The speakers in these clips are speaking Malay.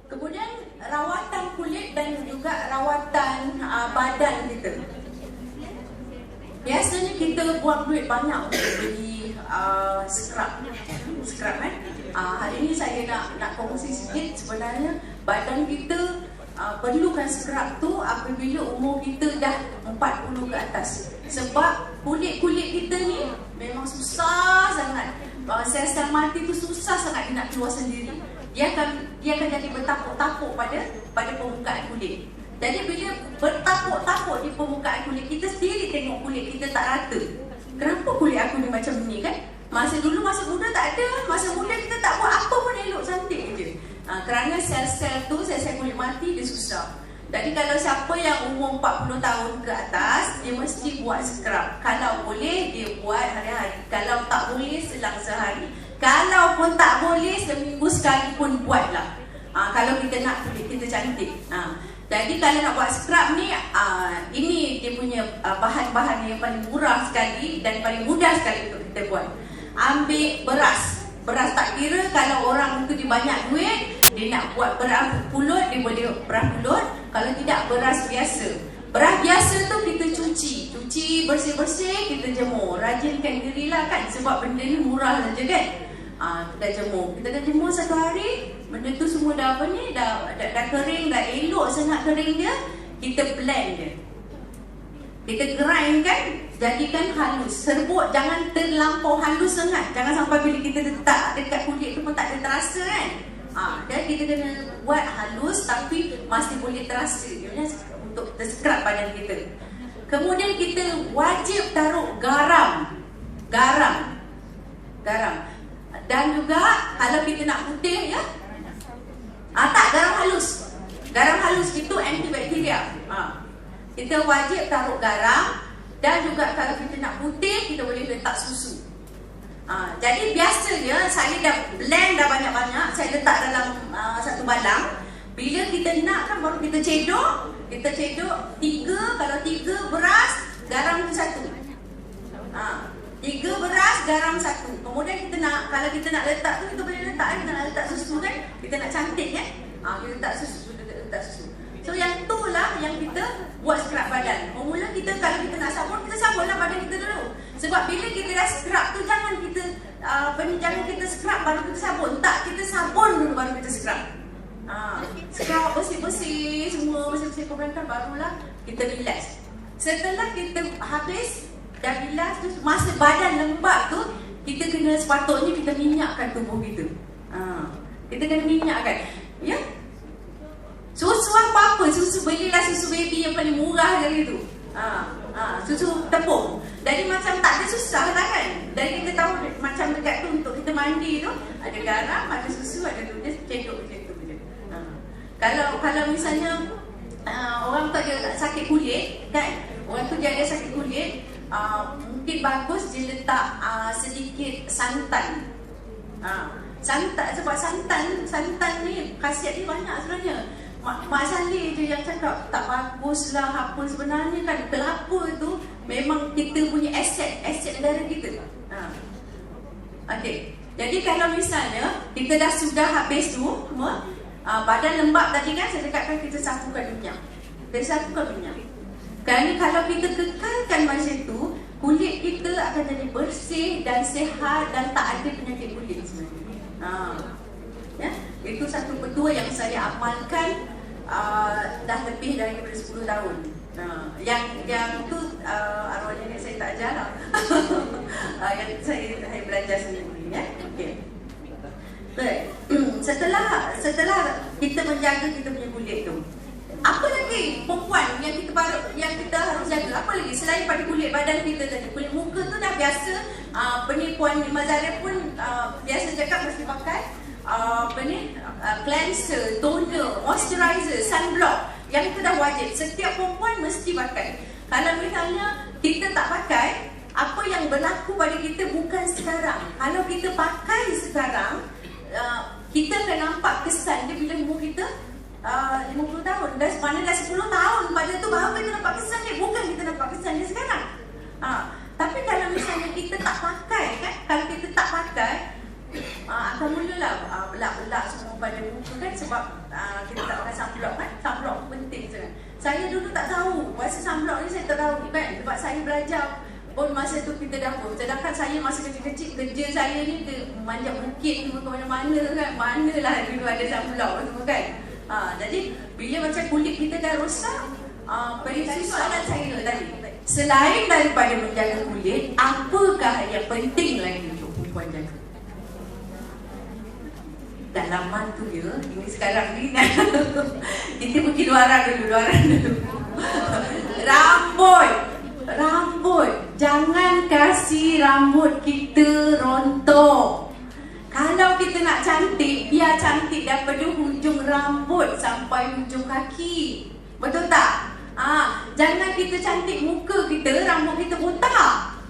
Kemudian rawatan kulit dan juga rawatan badan kita. Biasanya kita buang duit banyak untuk beli scrub kan. Hari ini saya nak kongsi sikit. Sebenarnya badan kita perlukan scrub tu apabila umur kita dah 40 ke atas. Sebab kulit-kulit kita ni memang susah sangat. Sel-sel mati tu susah sangat dia nak keluar sendiri. Dia akan jadi bertapuk-tapuk pada permukaan kulit. Jadi bila bertapuk-tapuk di permukaan kulit, kita sendiri tengok kulit kita tak rata. Kenapa kulit aku ni macam ni kan? Masa muda tak ada. Masa muda kita tak buat apa pun elok, cantik je. Kerana sel-sel tu, sel-sel kulit mati dia susah. Jadi kalau siapa yang umur 40 tahun ke atas, dia mesti buat scrub. Kalau boleh, dia buat hari-hari. Kalau tak boleh, selang sehari. Kalau pun tak boleh, seminggu sekali pun buatlah. Kalau kita nak kulit kita cantik. Jadi kalau nak buat scrub ni, ini dia punya bahan-bahan yang paling murah sekali dan paling mudah sekali untuk kita buat. Ambil beras. Beras tak kira, kalau orang tu dia banyak duit, dia nak buat beras pulut, dia boleh beras pulut. Kalau tidak, beras biasa. Beras biasa tu kita cuci bersih-bersih, kita jemur. Rajinkan dirilah kan, sebab benda ni murah saja kan. Kita dah jemur satu hari, benda tu semua dah apa ni, dah kering, dah elok sangat kering dia. Kita blend dia, kita grind kan, jadikan halus. Serbuk jangan terlampau halus sangat. Jangan sampai bila kita letak dekat kulit tu pun tak ada terasa kan. Dan kita kena buat halus tapi masih boleh terasa untuk scrub badan kita. Kemudian kita wajib taruh garam. Dan juga kalau kita nak putih ya, tak garam halus. Garam halus itu antibakteria. Kita wajib taruh garam. Dan juga kalau kita nak putih, kita boleh letak susu. Jadi biasanya saya dah blend dah banyak-banyak, saya letak dalam satu balang. Bila kita nak kan baru kita cedok. Kita cedok 3, kalau 3 beras, garam tu 1. 3 beras, garam 1. Kemudian kita nak, kalau kita nak letak tu, kita boleh letak, kita nak letak susu kan. Kita nak cantik kan, kita letak susu. So yang tu lah yang kita buat scrub badan. Mula kita kalau kita nak sabun, kita sabunlah badan kita dulu. Sebab bila kita dah scrub tu, jangan kita scrub baru kita sabun. Tak, kita sabun dulu baru kita scrub. Scrub bersih-bersih, semua bersih-bersih kemudian barulah kita relax. Setelah kita habis dah relax tu, masa badan lembab tu, kita kena sepatutnya kita minyakkan tubuh kita. Kita kena minyakkan. Ya? Susu apa-apa, susu belilah susu baby yang paling murah dari tu. Susu tepung. Jadi macam tak ada susah lah kan. Dari kita tahu macam dekat tu untuk kita mandi tu, ada garam, ada susu, ada tu, dia cedok macam tu je. Kalau misalnya orang tu ada sakit kulit kan, orang tu dia ada sakit kulit, mungkin bagus dia letak sedikit santan. Sebab santan ni khasiat dia banyak sebenarnya. Mak Saleh je yang cakap tak bagus lah apa. Sebenarnya kan kelapa tu memang kita punya aset negara kita. Okey. Jadi kalau misalnya kita dah sudah habis tu badan lembab tadi kan, saya cakapkan kita sapukan minyak. Kerana kalau kita kekalkan macam tu, kulit kita akan jadi bersih dan sihat dan tak ada penyakit kulit sebenarnya. Ya, itu satu petua yang saya amalkan dah lebih daripada 10 tahun. Yang tu arwah nenek saya tak ajar lah. Yang saya belajar sendiri ya. Okey. Baik. Setelah kita menjaga kita punya kulit tu, apa lagi perempuan yang kita harus jaga? Apa lagi selain pada kulit badan kita tadi? Kulit muka tu dah biasa. Puan Mazarif pun biasa cakap mesti pakai cleanser, toner, moisturizer, sunblock. Yang itu dah wajib. Setiap perempuan mesti pakai. Kalau misalnya kita tak pakai, apa yang berlaku pada kita bukan sekarang. Kalau kita pakai sekarang, kita akan nampak kesan dia bila umur kita 50 tahun. Dah sebenarnya dah 10 tahun pada tu baru kita nampak kesan dia. Bukan kita nampak kesan dia sekarang. Tapi kalau misalnya kita tak pakai kan, kalau kita tak pakai, akan mulalah belak-belak semua pada muka kan, sebab kita tak pakai sunblock kan. Sunblock penting sangat. Saya dulu tak tahu pasal sunblock ni, saya tak tahu kan, sebab saya belajar pun masa tu kita dapur. Sedangkan saya masa kecil-kecil, kerja saya ni manjat bukit semua ke mana-mana kan. Manalah dulu ada sunblock semua kan. Jadi bila macam kulit kita dah rosak, perisi soalan saya tadi, selain daripada menjaga kulit, apakah yang penting lagi untuk perempuan jaga? Dalaman tu dia, ini sekarang ni kita pergi luaran dulu. Rambut, jangan kasih rambut kita rontok. Kalau kita nak cantik, biar cantik daripada hujung rambut sampai hujung kaki. Betul tak? Jangan kita cantik muka kita, rambut kita botak.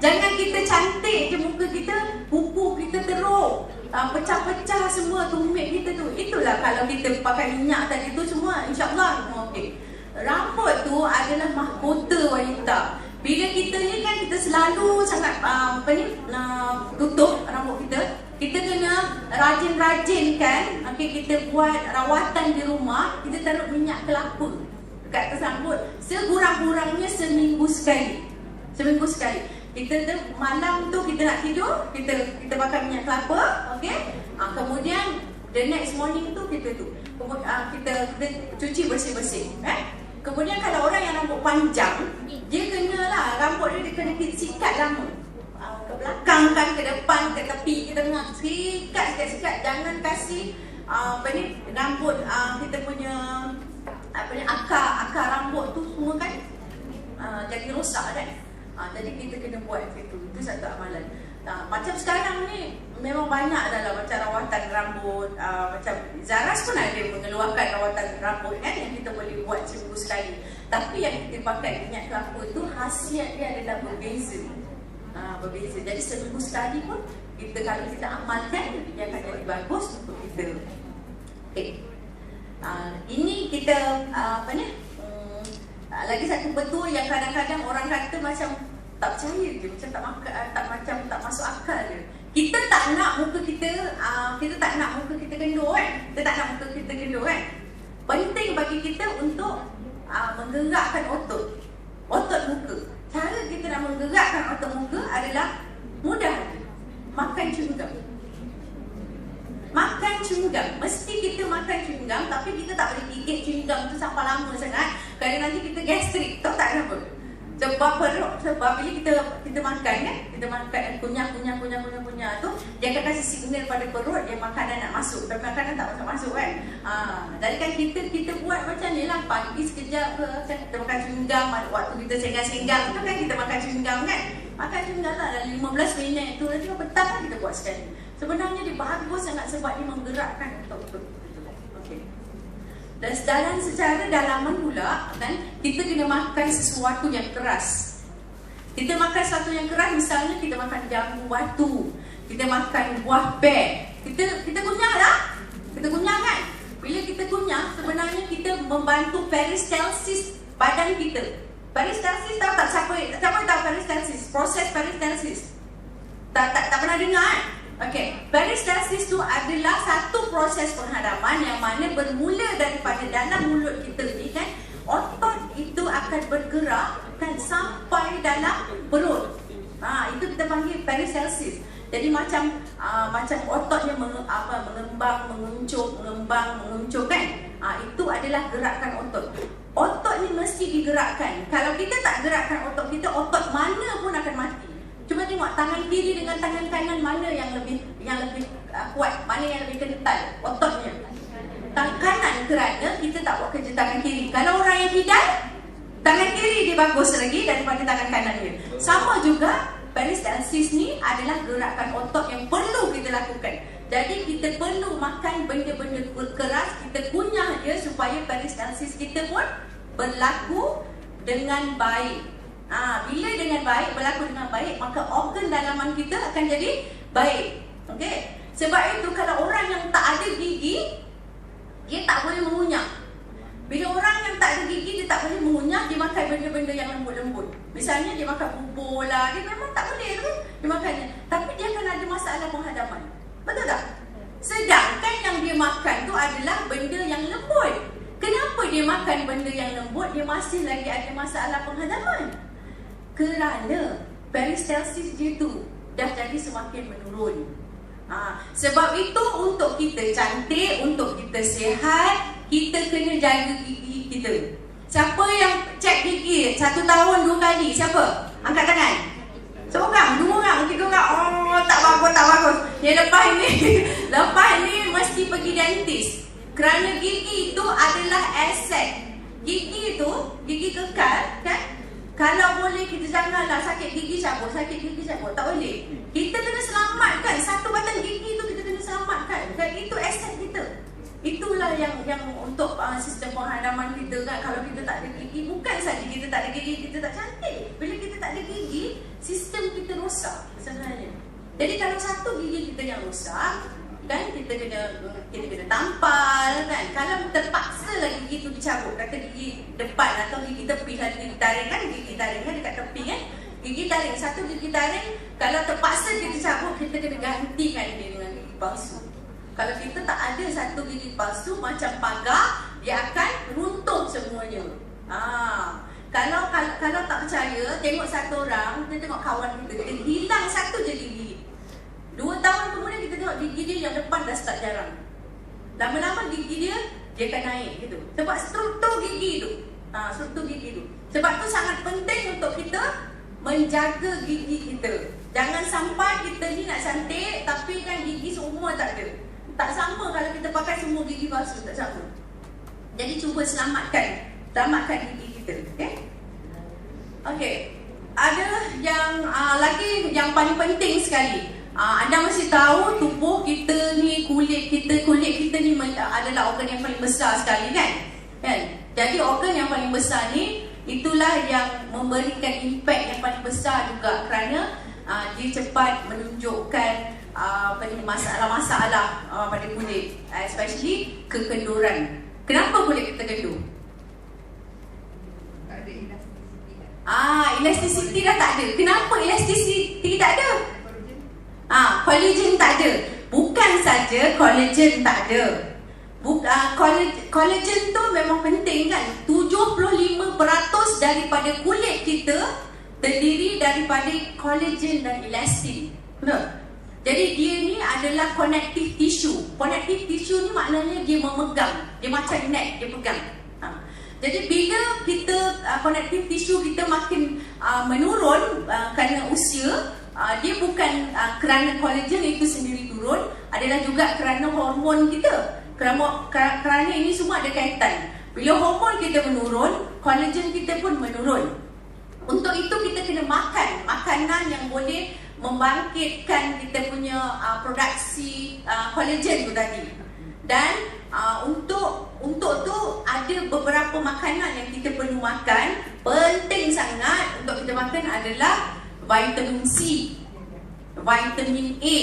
Jangan kita cantik je muka kita, kuku kita teruk, pecah-pecah semua tumit kita tu. Itulah kalau kita pakai minyak tadi tu semua, insyaAllah okey. Rambut tu adalah mahkota wanita. Bila kita ni kan, kita selalu sangat tutup rambut kita. Kita kena rajin-rajin kan. Kita buat rawatan di rumah, kita taruh minyak kelapa dekat atas rambut. Sekurang-kurangnya seminggu sekali. Kita malam tu kita nak tidur, kita pakai minyak kelapa, okey. Kemudian the next morning tu kita cuci bersih-bersih, Kemudian kalau orang yang rambut panjang, dia kenalah rambut dia kena sikat lama. Ke belakang kan, ke depan, ke tepi, ke tengah, sikat. Jangan kasih rambut kita punya akar rambut tu semua kan jadi rosak kan. Jadi kita kena buat itu satu amalan. Macam sekarang ni memang banyak dalam macam rawatan rambut, macam Zaras pun ada mengeluarkan rawatan rambut kan, yang kita boleh buat seminggu sekali. Tapi yang kita pakai minyak kelapa tu, khasiat dia adalah berbeza. Jadi seminggu sekali pun kalau kita amalkan, dia akan jadi bagus untuk kita. Ini kita lagi satu betul yang kadang-kadang orang kata macam tak percaya je, macam tak masuk akal je. Kita tak nak muka kita kendor kan. Penting bagi kita untuk menggerakkan otot muka. Cara kita nak menggerakkan otot muka adalah mudah. Makan chewing gum. Mesti kita makan chewing gum, tapi kita tak boleh gigit chewing gum tu sampai lama sangat. Kerana nanti kita gastrik. Tahu tak kenapa? Sebab bila kita makan kan, kita makan kunyah tu, dia akan kasih signal pada perut yang makanan nak masuk, tapi makanan tak masuk kan. Jadi kan kita buat macam ni lah, pagi sekejap ke, kita makan chewing gum, waktu kita senggang-senggang tu kan kita makan chewing gum kan. Makan chewing gum lah dalam 15 minit tu, nanti petang kan kita buat sekali. Sebenarnya dia bagus sangat sebab dia menggerakkan otot. Okey. Dan dalam secara dalaman pula kan, kita kena makan sesuatu yang keras. Kita makan sesuatu yang keras, misalnya kita makan jamu batu, kita makan buah pek, kita kunyah lah. Kita kunyah kan. Bila kita kunyah, sebenarnya kita membantu peristalsis badan kita. Peristalsis tahu tak? Siapa tahu peristalsis? Proses peristalsis. Tak pernah dengar kan? Okey, peristalsis tu adalah satu proses pengharaman yang mana bermula daripada dalam mulut kita ni kan, otot itu akan bergerak kan sampai dalam perut. Itu kita panggil peristalsis. Jadi macam ototnya mengembang, menguncur kan. Itu adalah gerakan otot. Otot ni mesti digerakkan. Kalau kita tak gerakkan otot kita, otot mana pun akan mati. Cuma tengok tangan kiri dengan tangan kanan mana yang lebih kuat, mana yang lebih kental ototnya. Tangan kanan kerana kita tak buat kerja tangan kiri. Kalau orang yang hidal, tangan kiri dia bagus lagi daripada tangan kanan dia. Sama juga peristalsis ni adalah gerakan otot yang perlu kita lakukan. Jadi kita perlu makan benda-benda keras, kita kunyah dia supaya peristalsis kita pun berlaku dengan baik. Bila dengan baik, berlaku dengan baik, maka organ dalaman kita akan jadi baik. Okey. Sebab itu kalau orang yang tak ada gigi, dia tak boleh mengunyah. Bila orang yang tak ada gigi, dia tak boleh mengunyah, dia makan benda-benda yang lembut-lembut. Misalnya dia makan bubur lah, dia memang tak boleh tu dia makannya. Tapi dia akan ada masalah penghadapan. Betul tak? dia makan tu adalah benda yang lembut. Kenapa dia makan benda yang lembut? Dia masih lagi ada masalah penghadaman. Kerana peristalsis dia tu dah jadi semakin menurun. Sebab itu untuk kita cantik, untuk kita sihat, kita kena jaga gigi kita. Siapa yang cek gigi 1 tahun 2 kali? Siapa? Angkat tangan. Seorang, 2 orang, 3 orang. Oh, tak bagus. Yang lepas ni mesti pergi dentist. Kerana gigi itu adalah aset. Gigi itu, gigi kekal kan? Kalau boleh kita janganlah sakit gigi cabut, tak boleh. Kita kena selamatkan satu batang gigi itu, kita kena selamatkan. Dan itu aset kita. Itulah yang untuk sistem penghadaman kita kan. Kalau kita tak ada gigi, bukan saja kita tak ada gigi, kita tak cantik. Bila kita tak ada gigi, sistem kita rosak sebenarnya. Jadi kalau satu gigi kita yang rosak, kan kita kena tampal kan. Kalau terpaksa lah gigi tu dicabut, kata gigi depan atau gigi tepi, gigi taring kan, gigi taring kan dekat tepi kan, gigi taring, satu gigi taring, kalau terpaksa kita cabut, kita kena gantikan dia dengan gigi palsu. Kalau kita tak ada satu gigi palsu, macam pagar, dia akan runtuh semuanya. Kalau tak percaya, tengok satu orang, kita tengok kawan kita hilang satu je gigi. 2 tahun kemudian kita tengok gigi dia yang depan dah start jarang. Lama-lama gigi dia akan naik gitu. Sebab struktur gigi tu. Sebab tu sangat penting untuk kita menjaga gigi kita. Jangan sampai kita ni nak cantik tapi kan gigi semua tak ada. Tak sama kalau kita pakai semua gigi palsu, tak sama. Jadi cuba selamatkan gigi kita, okey. Ada yang lagi yang paling penting sekali. Anda mesti tahu tubuh kita ni, kulit kita ni adalah organ yang paling besar sekali kan? Jadi organ yang paling besar ni, itulah yang memberikan impak yang paling besar juga, kerana dia cepat menunjukkan masalah-masalah pada kulit, especially kekenduran. Kenapa kulit kita kendur? Tak ada elasticity. Elasticity dah tak ada. Kenapa elasticity tak ada? Collagen tak ada. Bukan saja collagen tak ada. Collagen tu memang penting kan. 75% daripada kulit kita terdiri daripada collagen dan elastin. Betul? Jadi dia ni adalah connective tissue. Connective tissue ni maknanya dia memegang. Dia macam net, dia pegang. Jadi bila kita connective tissue kita makin menurun kerana usia, dia bukan kerana collagen itu sendiri turun, adalah juga kerana hormon kita. Kerana ini semua ada kaitan. Bila hormon kita menurun, collagen kita pun menurun. Untuk itu kita kena makan makanan yang boleh membangkitkan kita punya produksi collagen tu tadi. Dan untuk tu ada beberapa makanan yang kita perlu makan. Penting sangat untuk kita makan adalah vitamin C, vitamin A.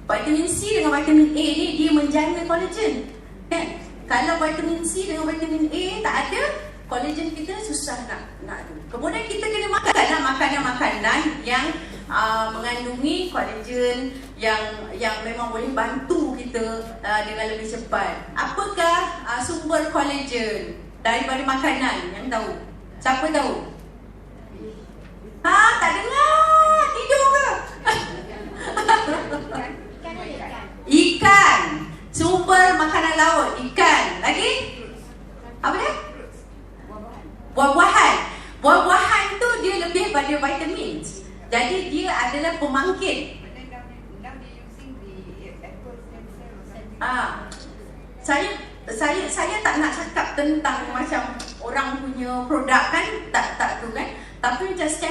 Vitamin C dengan vitamin A ni dia menjaga collagen kan? Kalau vitamin C dengan vitamin A tak ada, collagen kita susah nak tu. Kemudian kita kena makan makanan-makanan yang mengandungi collagen, yang memang boleh bantu kita dengan lebih cepat. Apakah sumber collagen daripada makanan yang tahu? Siapa tahu? Tak dengar. Tidur ke? Ikan. Sumber makanan laut, ikan. Lagi? Apa dia? Buah-buahan. Buah-buahan tu dia lebih pada vitamin. Jadi dia adalah pemangkit. Saya tak nak cakap tentang macam orang punya produk kan, tak tu kan. Tapi macam